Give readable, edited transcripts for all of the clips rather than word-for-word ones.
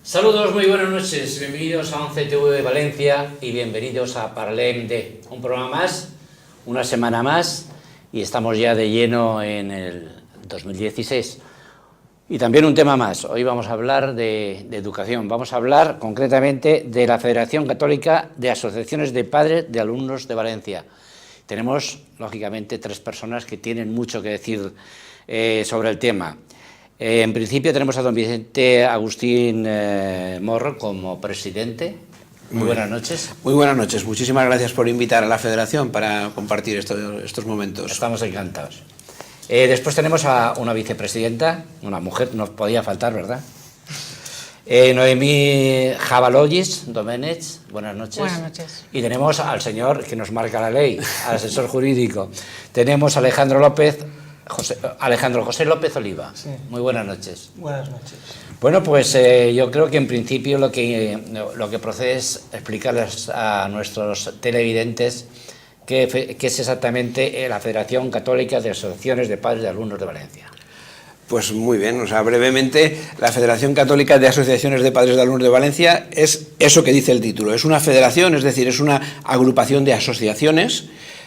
Saludos, muy buenas noches, bienvenidos a 11TV de Valencia y bienvenidos a Parlem de un programa más, una semana más, y estamos ya de lleno en el 2016. Y también un tema más, hoy vamos a hablar de educación, vamos a hablar concretamente de la Federación Católica de Asociaciones de Padres de Alumnos de Valencia. Tenemos, lógicamente, tres personas que tienen mucho que decir sobre el tema. En principio tenemos a don Vicente Agustín Morro como presidente. Muy buenas noches. Muy buenas noches, muchísimas gracias por invitar a la Federación para compartir estos momentos. Estamos encantados. Después tenemos a una vicepresidenta, una mujer, nos podía faltar, ¿verdad? Noemí Jabalollis Doménech, buenas noches. Buenas noches. Y tenemos al señor que nos marca la ley, al asesor jurídico. Tenemos a Alejandro José López Oliva. Sí. Muy buenas noches. Buenas noches. Bueno, pues yo creo que en principio lo que procede es explicarles a nuestros televidentes qué es exactamente la Federación Católica de Asociaciones de Padres de Alumnos de Valencia. Pues muy bien, brevemente, la Federación Católica de Asociaciones de Padres de Alumnos de Valencia es eso que dice el título, es una federación, es decir, es una agrupación de asociaciones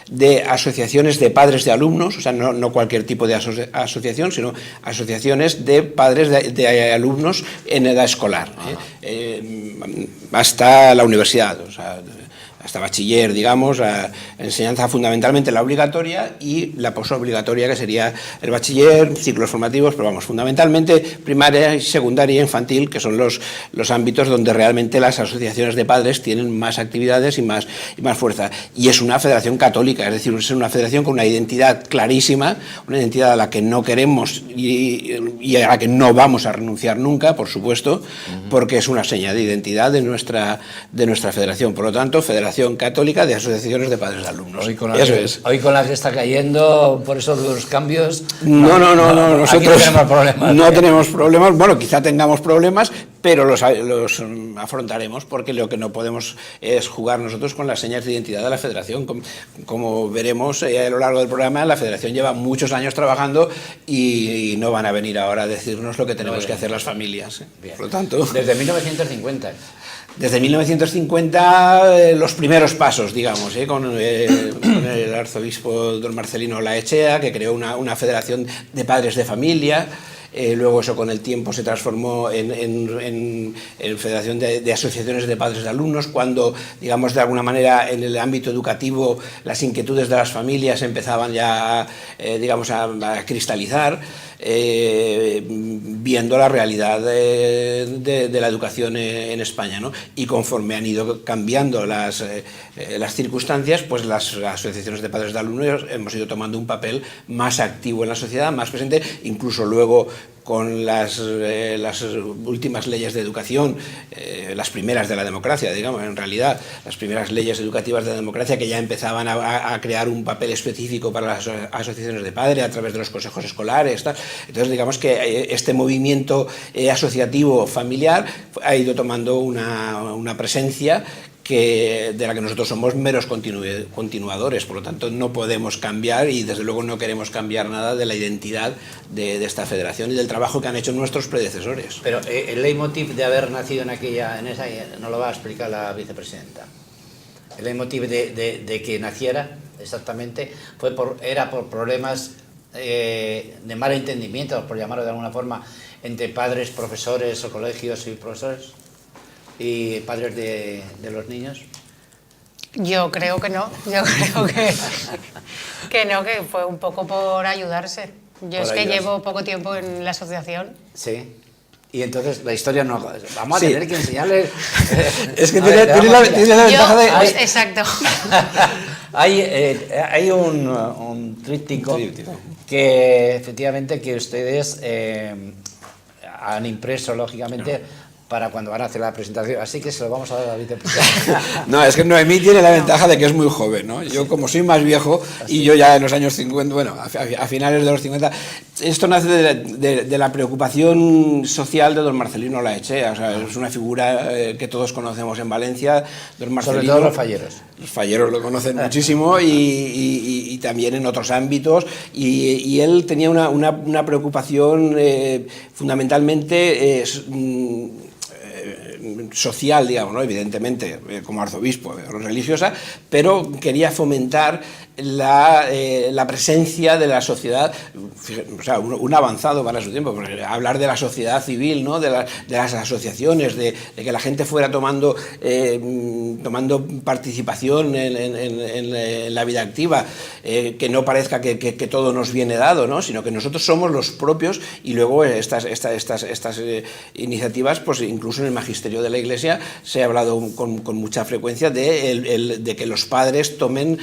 de padres de alumnos, o sea, no cualquier tipo de asociación, sino asociaciones de padres de alumnos en edad escolar, hasta la universidad, o sea, hasta bachiller, digamos, enseñanza fundamentalmente la obligatoria y la posobligatoria, que sería el bachiller, ciclos formativos, pero vamos, fundamentalmente primaria, secundaria e infantil, que son los ámbitos donde realmente las asociaciones de padres tienen más actividades y más fuerza. Y es una federación católica, es decir, es una federación con una identidad clarísima, una identidad a la que no queremos y a la que no vamos a renunciar nunca, por supuesto, porque es una seña de identidad de nuestra federación. Por lo tanto, Federación Católica de Asociaciones de Padres de Alumnos. Hoy con la que está cayendo, por eso los cambios... No, nosotros no tenemos problemas. Bueno, quizá tengamos problemas, pero los afrontaremos, porque lo que no podemos es jugar nosotros con las señas de identidad de la Federación. Como veremos a lo largo del programa, la Federación lleva muchos años trabajando y no van a venir ahora a decirnos lo que tenemos que hacer las familias. Bien. Por lo tanto... Desde 1950. Desde 1950, los primeros pasos, digamos, con el arzobispo don Marcelino Olaechea, que creó una federación de padres de familia. Luego eso con el tiempo se transformó en Federación de Asociaciones de Padres de Alumnos, cuando, digamos, de alguna manera en el ámbito educativo las inquietudes de las familias empezaban ya, digamos, a cristalizar, viendo la realidad de la educación en España, ¿no? Y conforme han ido cambiando las circunstancias, pues las asociaciones de padres de alumnos hemos ido tomando un papel más activo en la sociedad, más presente, incluso luego con las últimas leyes de educación, las primeras de la democracia, digamos, en realidad, las primeras leyes educativas de la democracia, que ya empezaban a crear un papel específico para las asociaciones de padres a través de los consejos escolares, tal. Entonces, digamos que este movimiento asociativo familiar ha ido tomando una presencia de la que nosotros somos meros continuadores, por lo tanto no podemos cambiar y desde luego no queremos cambiar nada de la identidad de esta federación y del trabajo que han hecho nuestros predecesores. Pero el leitmotiv de haber nacido en esa no lo va a explicar la vicepresidenta. El leitmotiv de que naciera exactamente era por problemas de mal entendimiento, por llamarlo de alguna forma, entre padres, profesores o colegios y profesores y padres de los niños. Yo creo que no, yo creo que fue un poco por ayudarse. Llevo poco tiempo en la asociación. Sí. Y entonces la historia no... Vamos a tener que enseñarles... Es que tiene la ventaja de... Exacto. Hay un tríptico que efectivamente que ustedes han impreso, lógicamente, para cuando van a hacer la presentación, así que se lo vamos a dar a la vicepresidenta. No, es que Noemí tiene la ventaja de que es muy joven, ¿no? Yo, como soy más viejo, y yo ya en los años 50, bueno, a finales de los 50, esto nace de la preocupación social de don Marcelino Olaechea, o sea, es una figura que todos conocemos en Valencia, don Marcelino. Sobre todo los falleros. Los falleros lo conocen muchísimo y también en otros ámbitos, y él tenía una preocupación fundamentalmente social, digamos, ¿no? Evidentemente como arzobispo, religiosa, pero quería fomentar la presencia de la sociedad, o sea, un avanzado para su tiempo, porque hablar de la sociedad civil, ¿no? de las asociaciones, de que la gente fuera tomando participación en la vida activa, que no parezca que todo nos viene dado, ¿no? Sino que nosotros somos los propios, y luego estas iniciativas, pues incluso en el magisterio de la Iglesia se ha hablado con mucha frecuencia de que los padres tomen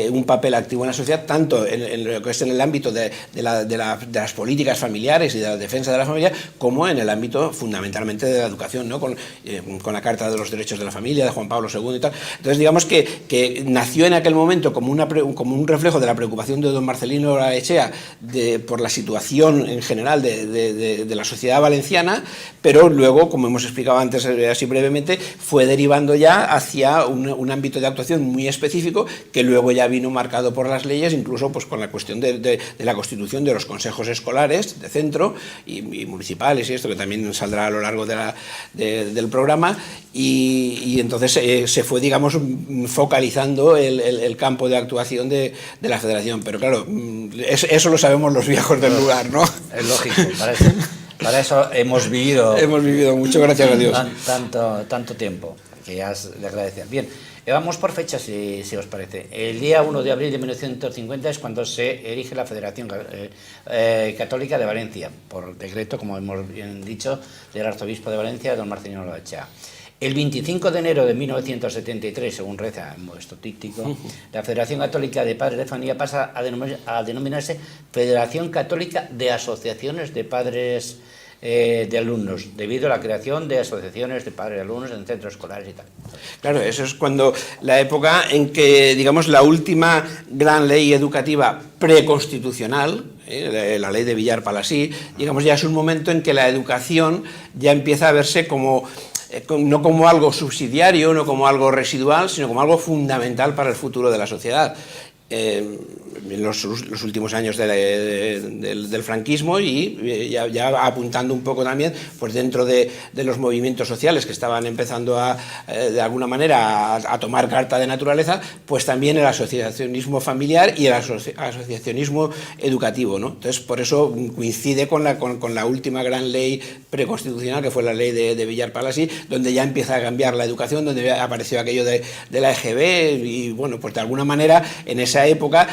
un papel activo en la sociedad, tanto en lo que es en el ámbito de las políticas familiares y de la defensa de la familia, como en el ámbito fundamentalmente de la educación, ¿no? Con la Carta de los Derechos de la Familia de Juan Pablo II y tal. Entonces, digamos que nació en aquel momento como un reflejo de la preocupación de don Marcelino Olaechea por la situación en general de la sociedad valenciana, pero luego, como hemos explicado antes así brevemente, fue derivando ya hacia un ámbito de actuación muy específico, que luego ya vino marcado por las leyes, incluso pues con la cuestión de la constitución de los consejos escolares de centro y municipales, y esto que también saldrá a lo largo del programa, y entonces se fue, digamos, focalizando el campo de actuación de la Federación. Pero claro, eso lo sabemos los viejos del lugar, ¿no? Es lógico, para eso hemos vivido... Hemos vivido mucho, gracias a Dios. Tanto tiempo, que ya le agradecen. Bien, vamos por fechas, si os parece. El día 1 de abril de 1950 es cuando se erige la Federación Católica de Valencia, por decreto, como hemos bien dicho, del arzobispo de Valencia, don Marcelino Olaechea. El 25 de enero de 1973, según reza en vuestro típtico, la Federación Católica de Padres de Familia pasa a denominarse Federación Católica de Asociaciones de Padres de Alumnos, debido a la creación de asociaciones de padres de alumnos en centros escolares y tal. Claro, eso es cuando la época en que, digamos, la última gran ley educativa preconstitucional, la ley de Villar-Palasí, digamos, ya es un momento en que la educación ya empieza a verse como... no como algo subsidiario, no como algo residual, sino como algo fundamental para el futuro de la sociedad. En los últimos años del franquismo, y ya apuntando un poco también pues dentro de los movimientos sociales que estaban empezando de alguna manera a tomar carta de naturaleza, pues también el asociacionismo familiar y el asociacionismo educativo, ¿no? Entonces, por eso coincide con la última gran ley preconstitucional, que fue la ley de Villar-Palasí, donde ya empieza a cambiar la educación, donde apareció aquello de la EGB, y bueno, pues de alguna manera en esa época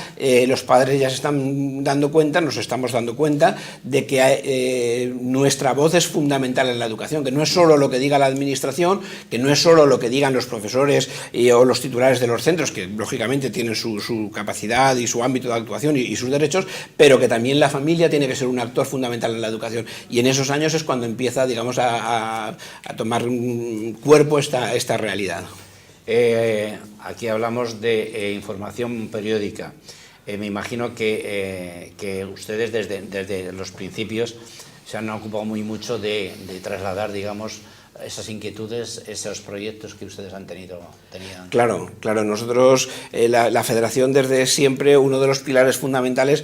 los padres ya se están dando cuenta, nos estamos dando cuenta de que nuestra voz es fundamental en la educación, que no es solo lo que diga la administración, que no es solo lo que digan los profesores o los titulares de los centros, que lógicamente tienen su capacidad y su ámbito de actuación y sus derechos, pero que también la familia tiene que ser un actor fundamental en la educación. Y en esos años es cuando empieza, digamos, a tomar cuerpo esta realidad. Aquí hablamos de información periódica. Me imagino que ustedes desde los principios se han ocupado muy mucho de trasladar, digamos, esas inquietudes, esos proyectos que ustedes han tenido. Claro, nosotros, la Federación desde siempre, uno de los pilares fundamentales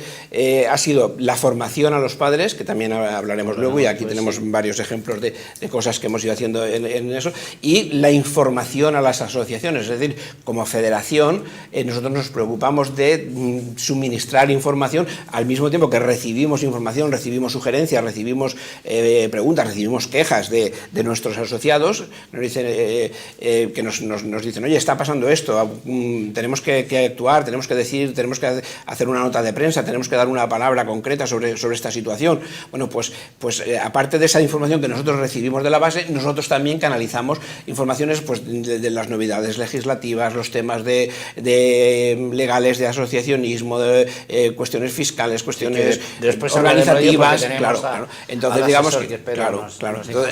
ha sido la formación a los padres, que también hablaremos luego, y aquí tenemos varios ejemplos de cosas que hemos ido haciendo en eso, y la información a las asociaciones. Es decir, como federación, nosotros nos preocupamos de suministrar información al mismo tiempo que recibimos información, recibimos sugerencias, recibimos preguntas, recibimos quejas de nuestros asociados. Nos dicen, que nos dicen, oye, está pasando esto, tenemos que actuar, tenemos que decir, tenemos que hacer una nota de prensa, tenemos que dar una palabra concreta sobre esta situación. Bueno, pues aparte de esa información que nosotros recibimos de la base, nosotros también canalizamos informaciones pues, de las novedades legislativas, los temas legales de asociacionismo, de cuestiones fiscales, cuestiones organizativas. Claro. Entonces, digamos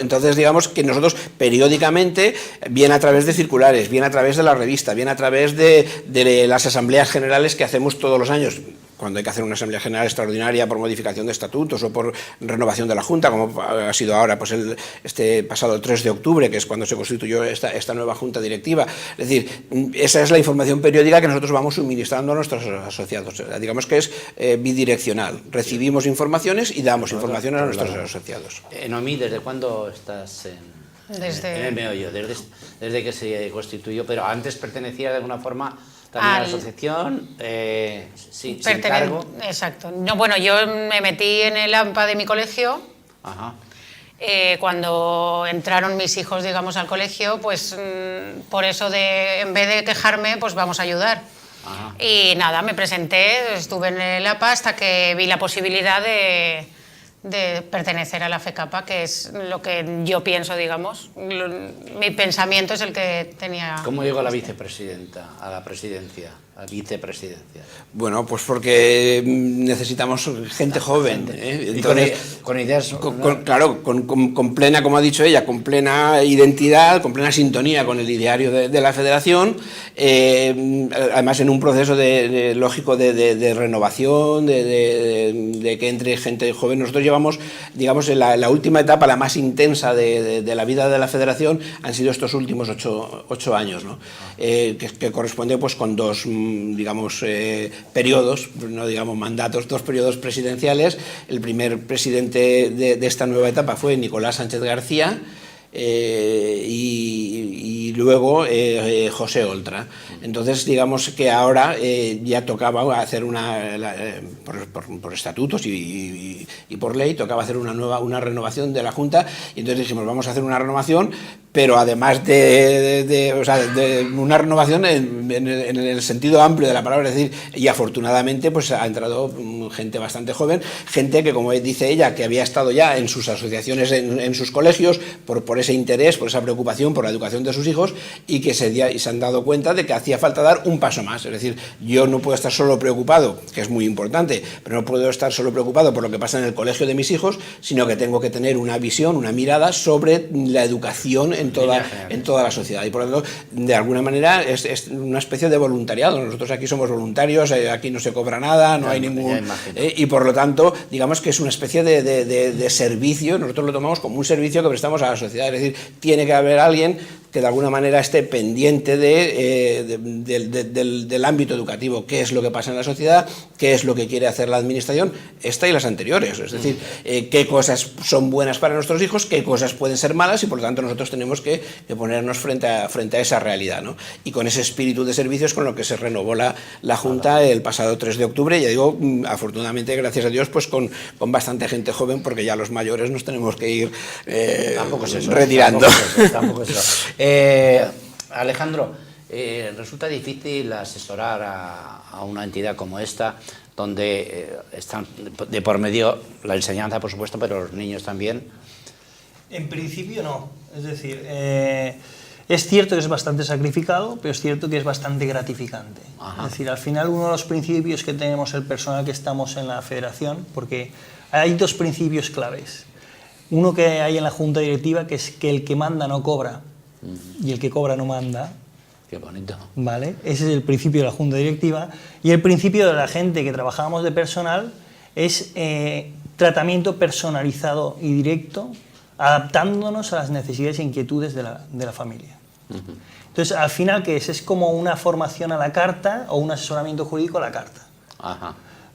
entonces, digamos que nosotros periódicamente, bien a través de circulares, bien a través de la revista, bien a través de las asambleas generales que hacemos todos los años, cuando hay que hacer una asamblea general extraordinaria por modificación de estatutos o por renovación de la Junta, como ha sido ahora pues este pasado 3 de octubre, que es cuando se constituyó esta nueva Junta Directiva. Es decir, esa es la información periódica que nosotros vamos suministrando a nuestros asociados. Digamos que es bidireccional. Recibimos informaciones y damos información a nuestros asociados. Noemí, ¿desde cuándo estás Desde... En el meollo, desde que se constituyó, pero antes pertenecía de alguna forma también a la asociación, sin cargo. Exacto. No, bueno, yo me metí en el AMPA de mi colegio. Ajá. Cuando entraron mis hijos, digamos, al colegio, pues por eso en vez de quejarme, pues vamos a ayudar. Ajá. Y nada, me presenté, estuve en el APA hasta que vi la posibilidad de pertenecer a la FECAPA, que es lo que yo pienso, digamos. Mi pensamiento es el que tenía... ¿Cómo llegó la vicepresidenta a la presidencia, a vicepresidencia? Bueno, pues porque necesitamos gente joven. Entonces, con ideas... Claro, con plena, como ha dicho ella, con plena identidad, con plena sintonía con el ideario de la Federación, además en un proceso lógico de renovación, de que entre gente joven. Nosotros llevamos, digamos, en la última etapa, la más intensa de la vida de la Federación, han sido estos últimos 8 años, ¿no? Que corresponde pues con dos, digamos, periodos, no digamos mandatos, 2 periodos presidenciales. El primer presidente de esta nueva etapa fue Nicolás Sánchez García, y luego José Oltra. Entonces, digamos que ahora ya tocaba hacer por estatutos y por ley, tocaba hacer una renovación de la Junta, y entonces dijimos, vamos a hacer una renovación, pero además de una renovación en el sentido amplio de la palabra, es decir, y afortunadamente pues ha entrado gente bastante joven, gente que, como dice ella, que había estado ya en sus asociaciones, en sus colegios, por ese interés, por esa preocupación por la educación de sus hijos, y que se han dado cuenta de que hacía falta dar un paso más. Es decir, yo no puedo estar solo preocupado, que es muy importante, pero no puedo estar solo preocupado por lo que pasa en el colegio de mis hijos, sino que tengo que tener una visión, una mirada sobre la educación en toda la sociedad. Y por lo tanto, de alguna manera, es una especie de voluntariado. Nosotros aquí somos voluntarios, aquí no se cobra nada, no hay ningún... y por lo tanto, digamos que es una especie de servicio. Nosotros lo tomamos como un servicio que prestamos a la sociedad. Es decir, tiene que haber alguien que de alguna manera esté pendiente del ámbito educativo, qué es lo que pasa en la sociedad, qué es lo que quiere hacer la administración, esta y las anteriores, es decir, qué cosas son buenas para nuestros hijos, qué cosas pueden ser malas, y por lo tanto nosotros tenemos que ponernos frente a esa realidad, ¿no? Y con ese espíritu de servicios con lo que se renovó la Junta el pasado 3 de octubre, ya digo, afortunadamente, gracias a Dios, pues con bastante gente joven, porque ya los mayores nos tenemos que ir retirando. Tampoco es eso. Alejandro, resulta difícil asesorar a una entidad como esta, donde están de por medio la enseñanza, por supuesto, pero los niños también. En principio no, es decir, es cierto que es bastante sacrificado, pero es cierto que es bastante gratificante. Ajá. Es decir, al final uno de los principios que tenemos el personal que estamos en la federación, porque hay 2 principios claves. Uno que hay en la junta directiva, que es que el que manda no cobra, y el que cobra no manda. Qué bonito. ¿Vale? Ese es el principio de la junta directiva. Y el principio de la gente que trabajamos de personal es tratamiento personalizado y directo, adaptándonos a las necesidades e inquietudes de la familia. Entonces, al final, ¿qué es? Es como una formación a la carta o un asesoramiento jurídico a la carta. Ajá.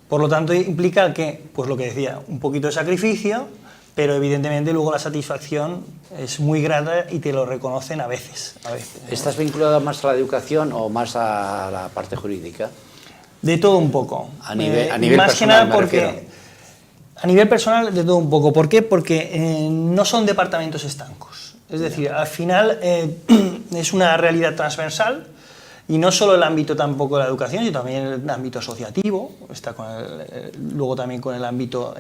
Por lo tanto, implica que, pues lo que decía, un poquito de sacrificio, pero evidentemente luego la satisfacción es muy grata y te lo reconocen a veces. ¿Estás vinculado más a la educación o más a la parte jurídica? De todo un poco. A nivel más personal, que nada porque a nivel personal de todo un poco. ¿Por qué? Porque no son departamentos estancos. Es decir, al final es una realidad transversal. Y no solo el ámbito tampoco de la educación, sino también el ámbito asociativo, está luego también con el ámbito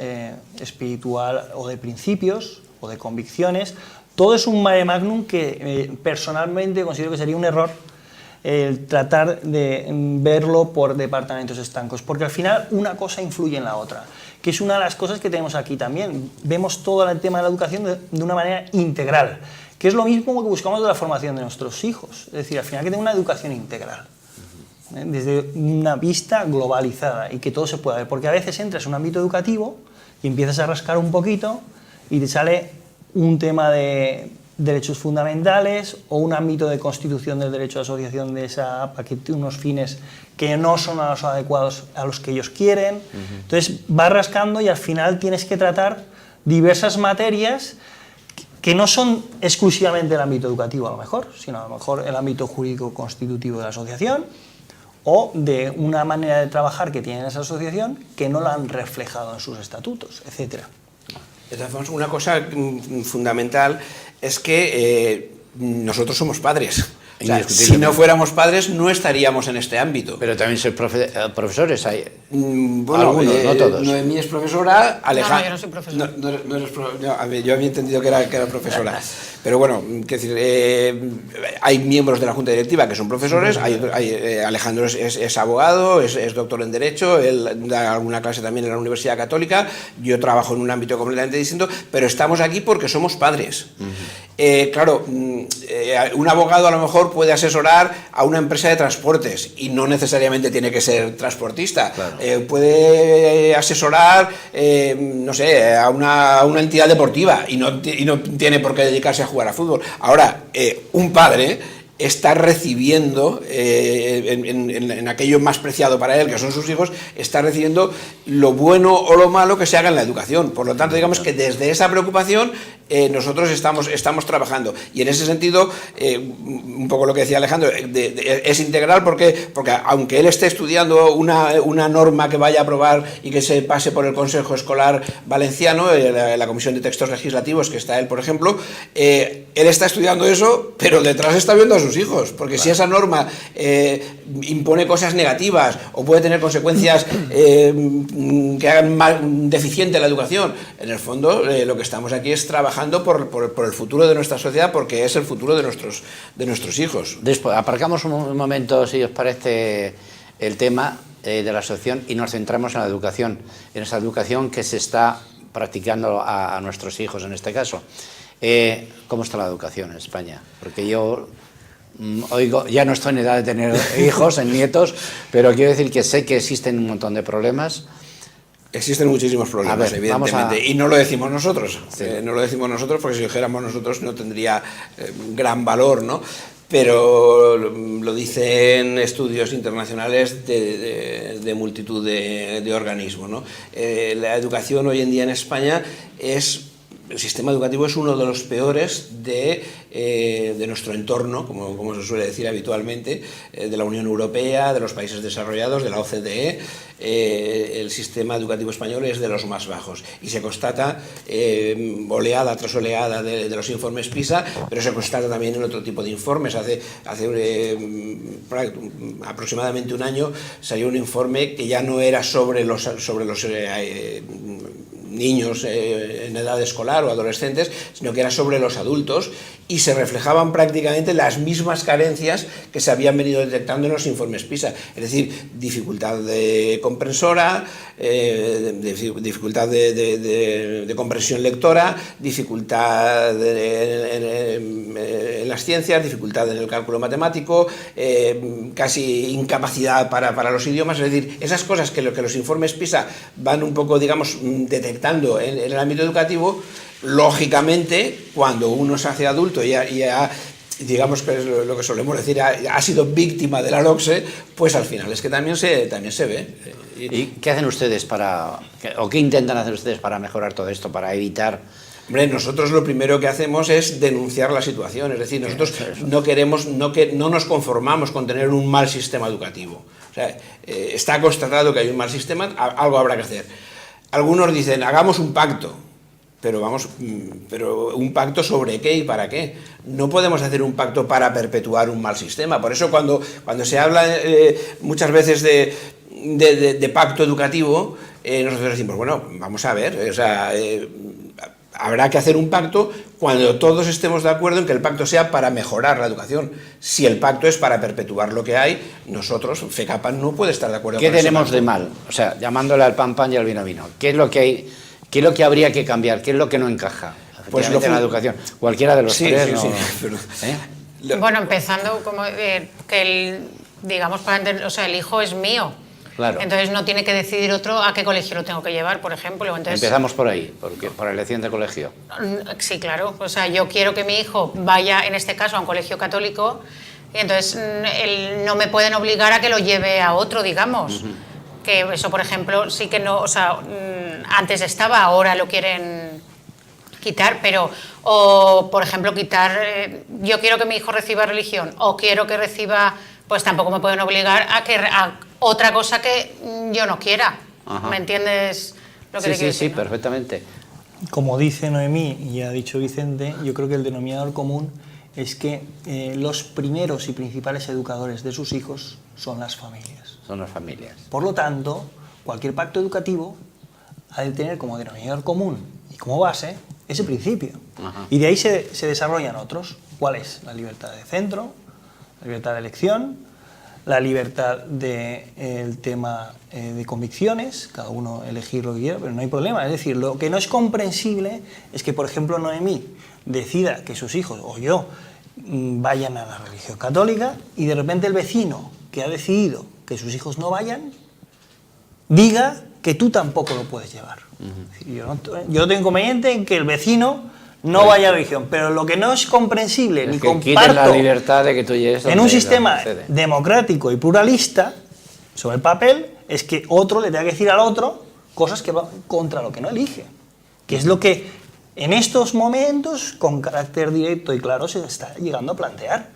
espiritual o de principios o de convicciones. Todo es un mare magnum que personalmente considero que sería un error el tratar de verlo por departamentos estancos, porque al final una cosa influye en la otra, que es una de las cosas que tenemos aquí también. Vemos todo el tema de la educación de una manera integral, que es lo mismo que buscamos de la formación de nuestros hijos. Es decir, al final que tenga una educación integral, desde una vista globalizada, y que todo se pueda ver, porque a veces entras en un ámbito educativo y empiezas a rascar un poquito y te sale un tema de derechos fundamentales o un ámbito de constitución del derecho de asociación de esa APA que tiene unos fines que no son los adecuados a los que ellos quieren. Entonces vas rascando y al final tienes que tratar diversas materias que no son exclusivamente el ámbito educativo a lo mejor, sino a lo mejor el ámbito jurídico constitutivo de la asociación, o de una manera de trabajar que tiene esa asociación que no la han reflejado en sus estatutos, etcétera. De todas formas, una cosa fundamental es que nosotros somos padres. O sea, si no fuéramos padres, no estaríamos en este ámbito. Pero también sois profesores, hay bueno, algunos, no todos. Noemí es profesora, Alejandra... No, yo no soy profesora. No eres yo había entendido que era profesora. Pero bueno, hay miembros de la Junta Directiva que son profesores, Alejandro es abogado, es doctor en Derecho, él da alguna clase también en la Universidad Católica, yo trabajo en un ámbito completamente distinto, pero estamos aquí porque somos padres. Claro, un abogado a lo mejor puede asesorar a una empresa de transportes y no necesariamente tiene que ser transportista. Claro. Puede asesorar, no sé, a una entidad deportiva y no tiene por qué dedicarse a jugar a fútbol. Ahora, un padre está recibiendo, en aquello más preciado para él, que son sus hijos, está recibiendo lo bueno o lo malo que se haga en la educación. Por lo tanto, digamos que desde esa preocupación nosotros estamos trabajando. Y en ese sentido, un poco lo que decía Alejandro, es integral porque aunque él esté estudiando una norma que vaya a aprobar y que se pase por el Consejo Escolar Valenciano, la Comisión de Textos Legislativos, que está él, por ejemplo, él está estudiando eso, pero detrás está viendo a sus hijos, porque claro, si esa norma impone cosas negativas o puede tener consecuencias que hagan más deficiente la educación, en el fondo lo que estamos aquí es trabajando por el futuro de nuestra sociedad, porque es el futuro de nuestros hijos. Después, aparcamos un momento, si os parece, el tema de la asociación y nos centramos en la educación, en esa educación que se está practicando a nuestros hijos en este caso. ¿Cómo está la educación en España? Porque yo oigo, ya no estoy en edad de tener hijos, en nietos, pero quiero decir que sé que existen un montón de problemas. Existen muchísimos problemas, evidentemente, y no lo decimos nosotros. Sí. No lo decimos nosotros porque si lo dijéramos nosotros no tendría gran valor, ¿no? Pero lo dicen estudios internacionales de multitud de organismos, ¿no? La educación hoy en día en España el sistema educativo es uno de los peores de nuestro entorno, como se suele decir habitualmente, de la Unión Europea, de los países desarrollados, de la OCDE. El sistema educativo español es de los más bajos y se constata oleada tras oleada de los informes PISA, pero se constata también en otro tipo de informes. Hace aproximadamente un año salió un informe que ya no era sobre los niños en edad escolar o adolescentes, sino que era sobre los adultos, y se reflejaban prácticamente las mismas carencias que se habían venido detectando en los informes PISA, es decir, dificultad de comprensora, dificultad de comprensión lectora, dificultad en las ciencias, dificultad en el cálculo matemático, casi incapacidad para los idiomas. Es decir, esas cosas que los informes PISA van un poco, digamos, detectando en el ámbito educativo, lógicamente, cuando uno se hace adulto y ya digamos que es lo que solemos decir, ha sido víctima de la LOCSE, pues al final es que también se ve. ¿Y qué hacen ustedes o qué intentan hacer ustedes para mejorar todo esto, para evitar? Hombre, nosotros lo primero que hacemos es denunciar la situación, es decir, nosotros no nos conformamos con tener un mal sistema educativo. O sea, está constatado que hay un mal sistema, algo habrá que hacer. Algunos dicen, hagamos un pacto. Pero ¿un pacto sobre qué y para qué? No podemos hacer un pacto para perpetuar un mal sistema. Por eso cuando se habla muchas veces de pacto educativo, nosotros decimos, bueno, vamos a ver, o sea, habrá que hacer un pacto cuando todos estemos de acuerdo en que el pacto sea para mejorar la educación. Si el pacto es para perpetuar lo que hay, nosotros, FECAPA, no puede estar de acuerdo con eso. ¿Qué tenemos de mal? O sea, llamándole al pan pan y al vino vino. ¿Qué es lo que hay? ¿Qué es lo que habría que cambiar? ¿Qué es lo que no encaja en la educación? Cualquiera de los tres. Sí, ¿no? Pero, bueno, empezando como que digamos, o sea, el hijo es mío. Claro. Entonces no tiene que decidir otro a qué colegio lo tengo que llevar, por ejemplo. Entonces, empezamos por ahí, por elección de colegio. Sí, claro. O sea, yo quiero que mi hijo vaya, en este caso, a un colegio católico, y entonces no me pueden obligar a que lo lleve a otro, digamos. Que eso, por ejemplo, sí que no, o sea, antes estaba, ahora lo quieren quitar, pero, o por ejemplo quitar, yo quiero que mi hijo reciba religión, o quiero que reciba, pues tampoco me pueden obligar a otra cosa que yo no quiera. Ajá. ¿Me entiendes lo que Sí, te quiero sí, decir? sí, perfectamente. Como dice Noemí y ha dicho Vicente, yo creo que el denominador común es que los primeros y principales educadores de sus hijos son las familias. Son las familias. Por lo tanto, cualquier pacto educativo ha de tener como denominador común y como base ese principio. Ajá. Y de ahí se desarrollan otros. ¿Cuál es? La libertad de centro, la libertad de elección, la libertad del tema de convicciones, cada uno elegir lo que quiera, pero no hay problema. Es decir, lo que no es comprensible es que, por ejemplo, Noemí decida que sus hijos o yo vayan a la religión católica y de repente el vecino que ha decidido que sus hijos no vayan, diga que tú tampoco lo puedes llevar. Es decir, yo no tengo inconveniente en que el vecino no vaya a la religión, pero lo que no es comprensible Es ni que quiten comparto la libertad de que tú llegues en donde un sistema sucede. democrático y pluralista sobre el papel es que otro le tenga que decir al otro cosas que van contra lo que no elige, que es lo que en estos momentos con carácter directo y claro se está llegando a plantear,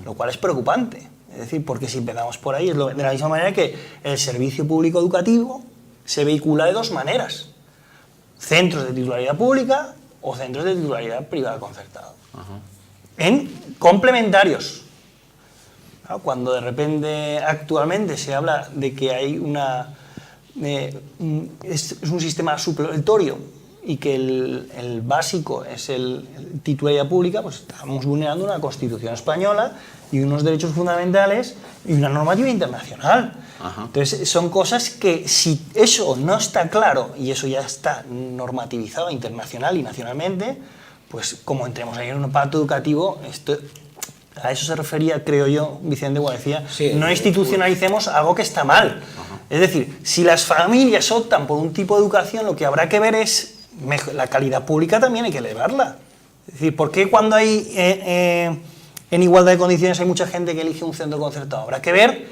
lo cual es preocupante. Es decir, porque si empezamos por ahí, es de la misma manera que el servicio público educativo se vehicula de dos maneras: centros de titularidad pública o centros de titularidad privada concertada. En complementarios. Claro, cuando de repente actualmente se habla de que hay es un sistema supletorio y que el básico es el titularidad pública, pues estamos vulnerando una Constitución española y unos derechos fundamentales y una normativa internacional. Ajá. Entonces son cosas que si eso no está claro y eso ya está normativizado internacional y nacionalmente, pues como entremos ahí en un pacto educativo, a eso se refería, creo yo, Vicente, cuando decía, Sí, no institucionalicemos algo que está mal. Ajá. Es decir, si las familias optan por un tipo de educación, lo que habrá que ver es la calidad pública también hay que elevarla. Es decir, ¿por qué cuando hay en igualdad de condiciones hay mucha gente que elige un centro concertado? Habrá que ver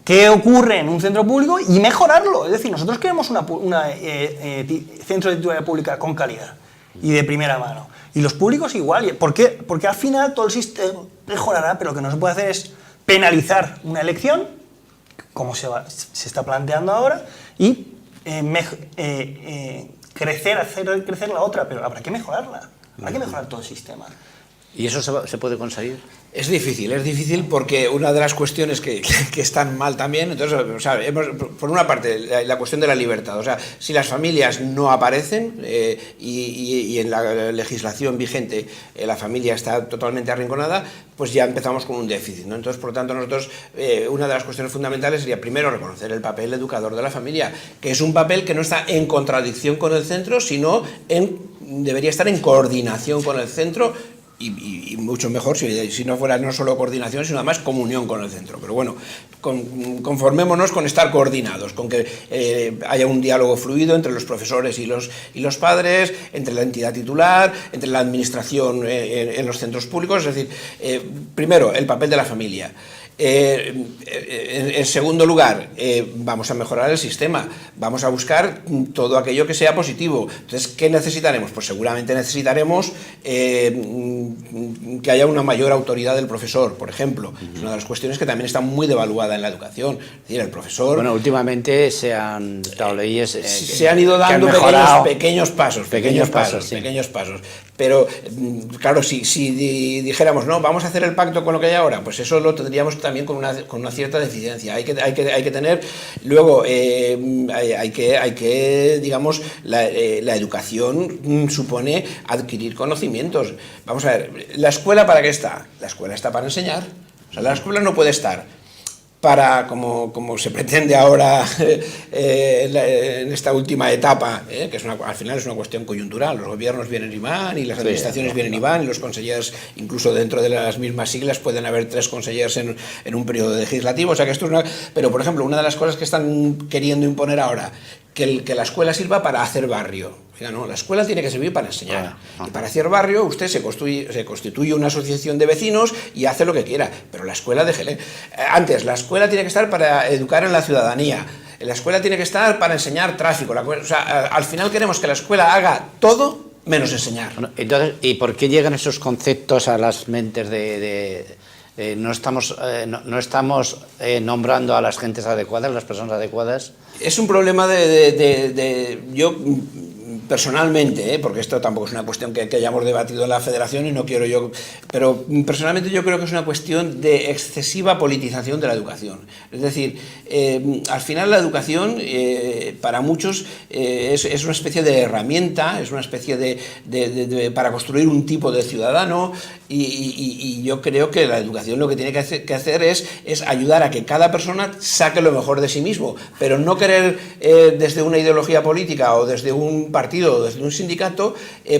qué ocurre en un centro público y mejorarlo. Es decir, nosotros queremos centro de titularidad pública con calidad y de primera mano. Y los públicos igual. ¿Por qué? Porque al final todo el sistema mejorará, pero lo que no se puede hacer es penalizar una elección, como se está planteando ahora, y hacer crecer la otra, pero habrá que mejorarla. Habrá que mejorar todo el sistema. ¿Y eso se puede conseguir? Es difícil porque una de las cuestiones que están mal también, entonces, o sea, por una parte, la cuestión de la libertad, o sea, si las familias no aparecen y en la legislación vigente la familia está totalmente arrinconada, pues ya empezamos con un déficit, ¿no? Entonces, por lo tanto, nosotros, una de las cuestiones fundamentales sería, primero, reconocer el papel educador de la familia, que es un papel que no está en contradicción con el centro, sino debería estar en coordinación con el centro. Y mucho mejor si no fuera no solo coordinación, sino además comunión con el centro. Pero bueno, conformémonos con estar coordinados, con que haya un diálogo fluido entre los profesores y los padres, entre la entidad titular, entre la administración en los centros públicos. Es decir, primero, el papel de la familia. En segundo lugar, vamos a mejorar el sistema, vamos a buscar todo aquello que sea positivo. Entonces, ¿qué necesitaremos? Pues seguramente necesitaremos que haya una mayor autoridad del profesor, por ejemplo. Es una de las cuestiones que también está muy devaluada en la educación. Es decir, el profesor... Bueno, últimamente se han dado leyes... se han ido dando pequeños pasos. Pero, claro, si dijéramos, no, vamos a hacer el pacto con lo que hay ahora, pues eso lo tendríamos también con una cierta deficiencia. Hay que tener, luego hay que digamos, la educación supone adquirir conocimientos. Vamos a ver, ¿la escuela para qué está? La escuela está para enseñar. O sea, la escuela no puede estar para, como se pretende ahora en esta última etapa, que al final es una cuestión coyuntural. Los gobiernos vienen y van, y las administraciones vienen y van, y los consellers, incluso dentro de las mismas siglas, pueden haber 3 consellers en un periodo legislativo. O sea que esto es pero, por ejemplo, una de las cosas que están queriendo imponer ahora, que la escuela sirva para hacer barrio. Oiga, no, la escuela tiene que servir para enseñar. Y para hacer barrio, usted se constituye una asociación de vecinos y hace lo que quiera. Pero la escuela, déjele. Antes, la escuela tiene que estar para educar en la ciudadanía. La escuela tiene que estar para enseñar tráfico. O sea, al final queremos que la escuela haga todo menos enseñar. Bueno, entonces, ¿y por qué llegan esos conceptos a las mentes no estamos nombrando a las gentes adecuadas, las personas adecuadas? Es un problema yo personalmente, porque esto tampoco es una cuestión que hayamos debatido en la federación y no quiero yo, pero personalmente yo creo que es una cuestión de excesiva politización de la educación. Es decir, al final la educación para muchos es una especie de herramienta, es una especie para construir un tipo de ciudadano y yo creo que la educación lo que tiene que hacer es ayudar a que cada persona saque lo mejor de sí mismo, pero no querer desde una ideología política o desde un partido o desde un sindicato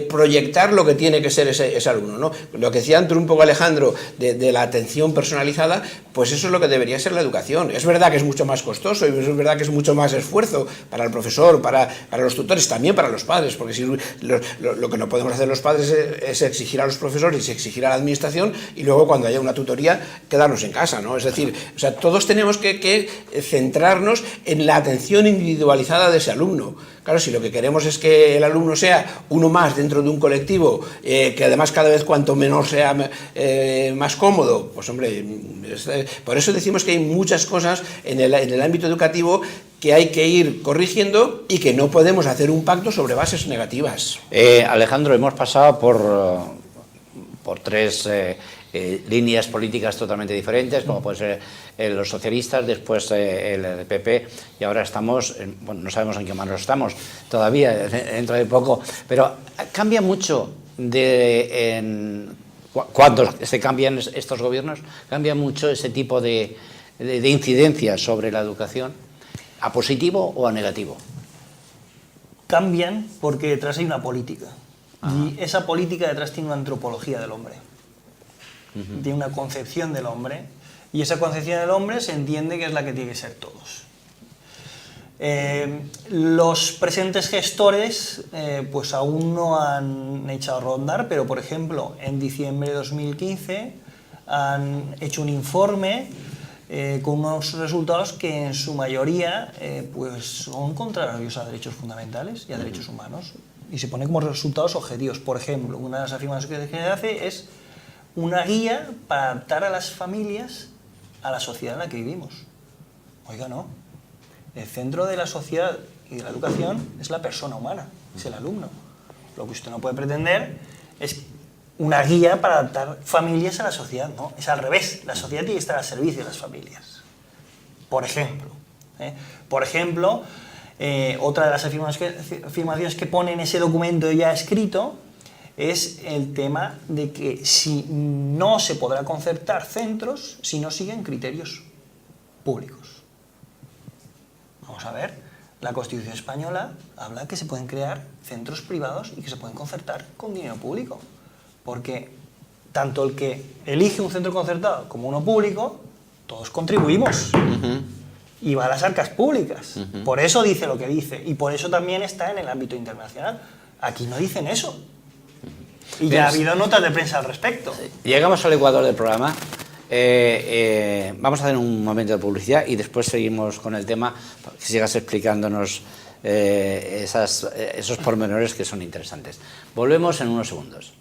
proyectar lo que tiene que ser ese alumno, ¿no? Lo que decía antes un poco Alejandro de la atención personalizada, pues eso es lo que debería ser la educación. Es verdad que es mucho más costoso y es verdad que es mucho más esfuerzo para el profesor, para los tutores, también para los padres, porque si lo que no podemos hacer los padres es exigir a los profesores y exigir a la administración y luego cuando haya una tutoría quedarnos en casa, ¿no? Es decir, o sea, todos tenemos que centrarnos en la atención individualizada de ese alumno. Claro, si lo que queremos es que el alumno sea uno más dentro de un colectivo, que además cada vez cuanto menor sea más cómodo, pues hombre, por eso decimos que hay muchas cosas en el ámbito educativo que hay que ir corrigiendo y que no podemos hacer un pacto sobre bases negativas. Alejandro, hemos pasado por tres líneas políticas totalmente diferentes, como pueden ser los socialistas, después el PP, y ahora estamos, bueno, no sabemos en qué manos estamos todavía, dentro de poco, pero cambia mucho cuando se cambian estos gobiernos, cambia mucho ese tipo de incidencia sobre la educación, ¿a positivo o a negativo? Cambian porque detrás hay una política. Y esa política detrás tiene una antropología del hombre. Tiene una concepción del hombre. Y esa concepción del hombre se entiende que es la que tiene que ser todos. Los presentes gestores pues aún no han echado a rondar, pero por ejemplo en diciembre de 2015 han hecho un informe con unos resultados que en su mayoría pues son contrarios a derechos fundamentales y a derechos humanos, y se pone como resultados objetivos. Por ejemplo, una de las afirmaciones que se hace es una guía para adaptar a las familias a la sociedad en la que vivimos. Oiga, no. El centro de la sociedad y de la educación es la persona humana, es el alumno. Lo que usted no puede pretender es una guía para adaptar familias a la sociedad, no, es al revés. La sociedad tiene que estar al servicio de las familias. Por ejemplo. Por ejemplo, otra de las afirmaciones que pone en ese documento ya escrito es el tema de que no se podrá concertar centros si no siguen criterios públicos. Vamos a ver, la Constitución española habla que se pueden crear centros privados y que se pueden concertar con dinero público. Porque tanto el que elige un centro concertado como uno público, todos contribuimos. Y va a las arcas públicas. Por eso dice lo que dice. Y por eso también está en el ámbito internacional. Aquí no dicen eso. Y ya ha habido notas de prensa al respecto. Llegamos al ecuador del programa. Vamos a hacer un momento de publicidad y después seguimos con el tema, que sigas explicándonos esos pormenores que son interesantes. Volvemos en unos segundos.